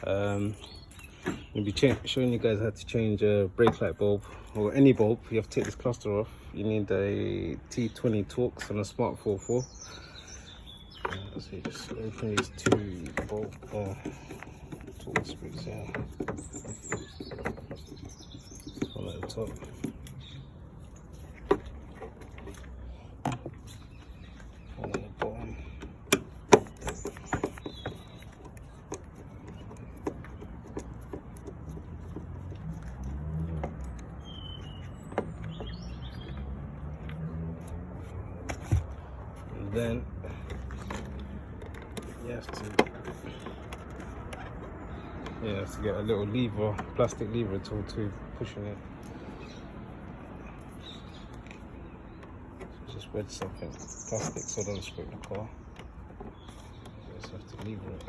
I'll be showing you guys how to change a brake light bulb or any bulb. You have to take this cluster off. You need a T20 Torx and a smart ForFour. So you just open these two bulb Torx screws here. One at the top. One at the bottom. Then you have to get a little lever, plastic lever tool to pushing it. So just wedge something plastic so it doesn't scrape the car. You just have to lever it.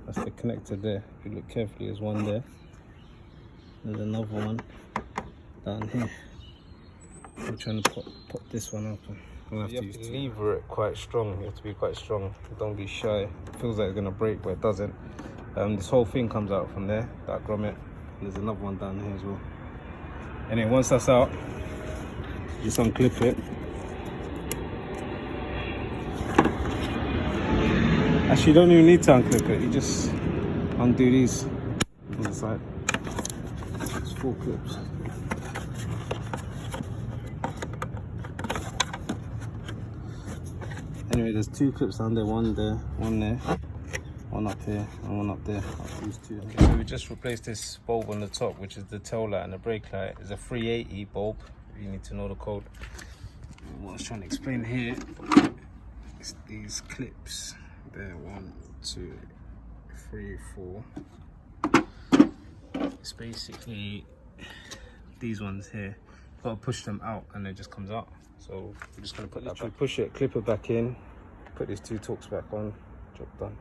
That's the connector there. If you look carefully, there's one there. There's another one down here. I'm trying to pop this one open. You have to lever it quite strong. You have to be quite strong. Don't be shy. It feels like it's gonna break, but it doesn't. This whole thing comes out from there, that grommet. There's another one down here as well. And then once that's out, just unclip it. Actually, you don't even need to unclip it. You just undo these on the side. It's 4 clips. Anyway, there's 2 clips down there, one there, one there, one up here, and one up there. These 2. Okay, so we just replaced this bulb on the top, which is the tail light and the brake light. It's a 380 bulb. You need to know the code. What I was trying to explain here is these clips. There, 1, 2, 3, 4. It's basically these ones here. You've got to push them out, and it just comes out. So we're just going to put that back. Push it, clip it back in, put these 2 Torx back on, job done.